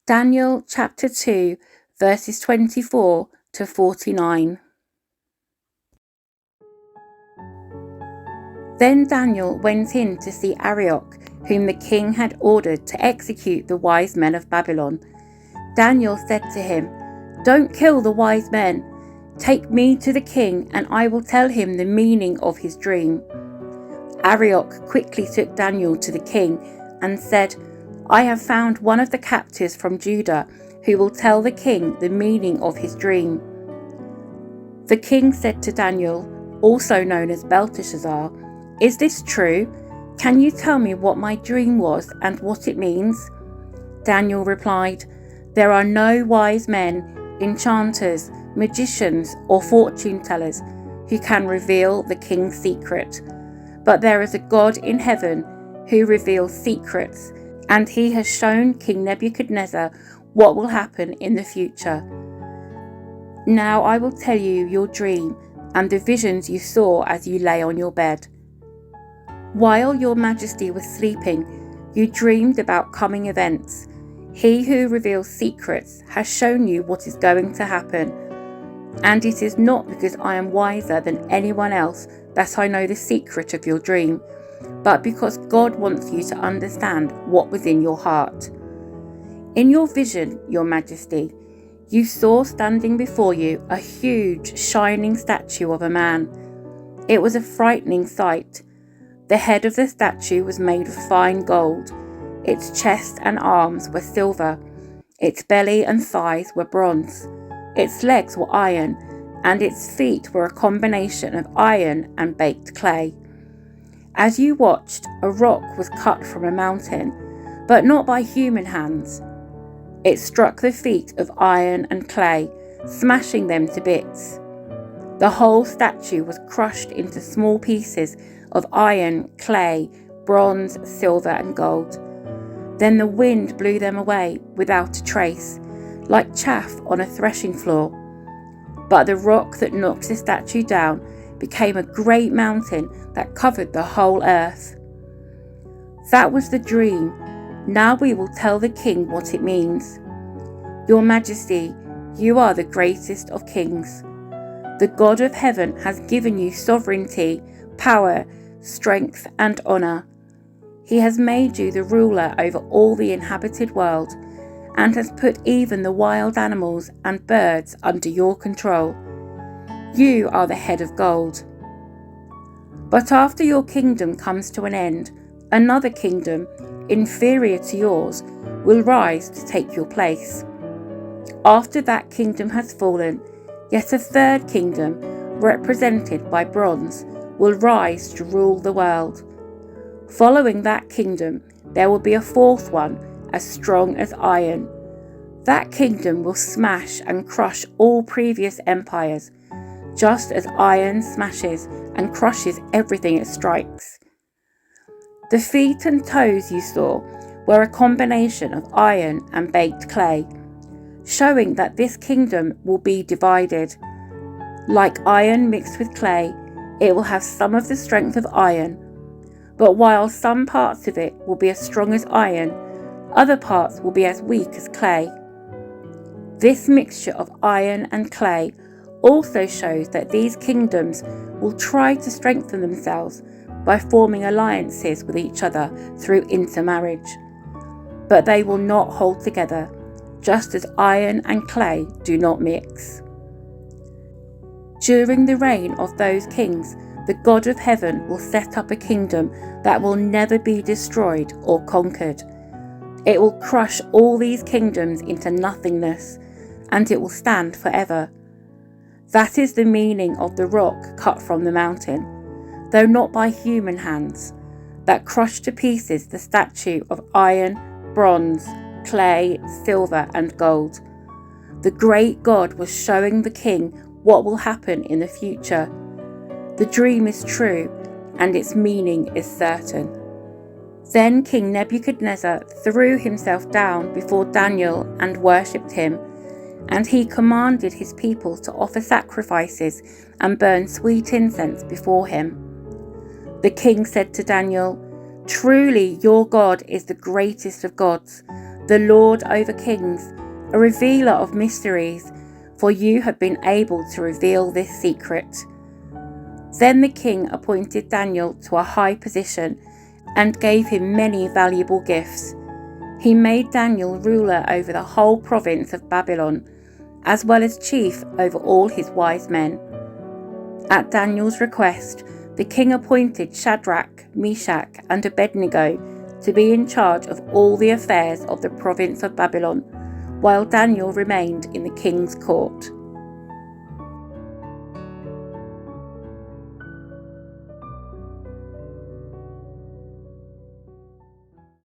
Daniel chapter 2, verses 24 to 49. Then Daniel went in to see Arioch, whom the king had ordered to execute the wise men of Babylon. Daniel said to him, "Don't kill the wise men. Take me to the king, and I will tell him the meaning of his dream." Arioch quickly took Daniel to the king and said, "I have found one of the captives from Judah who will tell the king the meaning of his dream." The king said to Daniel, also known as Belteshazzar, "Is this true? Can you tell me what my dream was and what it means?" Daniel replied, "There are no wise men, enchanters, magicians, or fortune tellers who can reveal the king's secret. But there is a God in heaven who reveals secrets, and he has shown King Nebuchadnezzar what will happen in the future. Now I will tell you your dream and the visions you saw as you lay on your bed. While your majesty was sleeping, you dreamed about coming events. He who reveals secrets has shown you what is going to happen. And it is not because I am wiser than anyone else that I know the secret of your dream, but because God wants you to understand what was in your heart. In your vision, your majesty, you saw standing before you a huge, shining statue of a man. It was a frightening sight. The head of the statue was made of fine gold. Its chest and arms were silver. Its belly and thighs were bronze. Its legs were iron, and its feet were a combination of iron and baked clay. As you watched, a rock was cut from a mountain, but not by human hands. It struck the feet of iron and clay, smashing them to bits. The whole statue was crushed into small pieces of iron, clay, bronze, silver, and gold. Then the wind blew them away without a trace, like chaff on a threshing floor. But the rock that knocked the statue down became a great mountain that covered the whole earth. That was the dream. Now we will tell the king what it means. Your Majesty, you are the greatest of kings. The God of heaven has given you sovereignty, power, strength, and honor. He has made you the ruler over all the inhabited world, and has put even the wild animals and birds under your control. You are the head of gold. But after your kingdom comes to an end, another kingdom, inferior to yours, will rise to take your place. After that kingdom has fallen, yet a third kingdom, represented by bronze, will rise to rule the world. Following that kingdom, there will be a fourth one, as strong as iron. That kingdom will smash and crush all previous empires, just as iron smashes and crushes everything it strikes. The feet and toes you saw were a combination of iron and baked clay, showing that this kingdom will be divided. Like iron mixed with clay, it will have some of the strength of iron, but while some parts of it will be as strong as iron, other parts will be as weak as clay. This mixture of iron and clay also shows that these kingdoms will try to strengthen themselves by forming alliances with each other through intermarriage. But they will not hold together, just as iron and clay do not mix. During the reign of those kings, the God of heaven will set up a kingdom that will never be destroyed or conquered. It will crush all these kingdoms into nothingness, and it will stand forever. That is the meaning of the rock cut from the mountain, though not by human hands, that crushed to pieces the statue of iron, bronze, clay, silver, and gold. The great God was showing the king what will happen in the future. The dream is true, and its meaning is certain. Then King Nebuchadnezzar threw himself down before Daniel and worshipped him, and he commanded his people to offer sacrifices and burn sweet incense before him. The king said to Daniel, "Truly your God is the greatest of gods, the Lord over kings, a revealer of mysteries, for you have been able to reveal this secret." Then the king appointed Daniel to a high position and gave him many valuable gifts. He made Daniel ruler over the whole province of Babylon, as well as chief over all his wise men. At Daniel's request, the king appointed Shadrach, Meshach, and Abednego to be in charge of all the affairs of the province of Babylon, while Daniel remained in the king's court.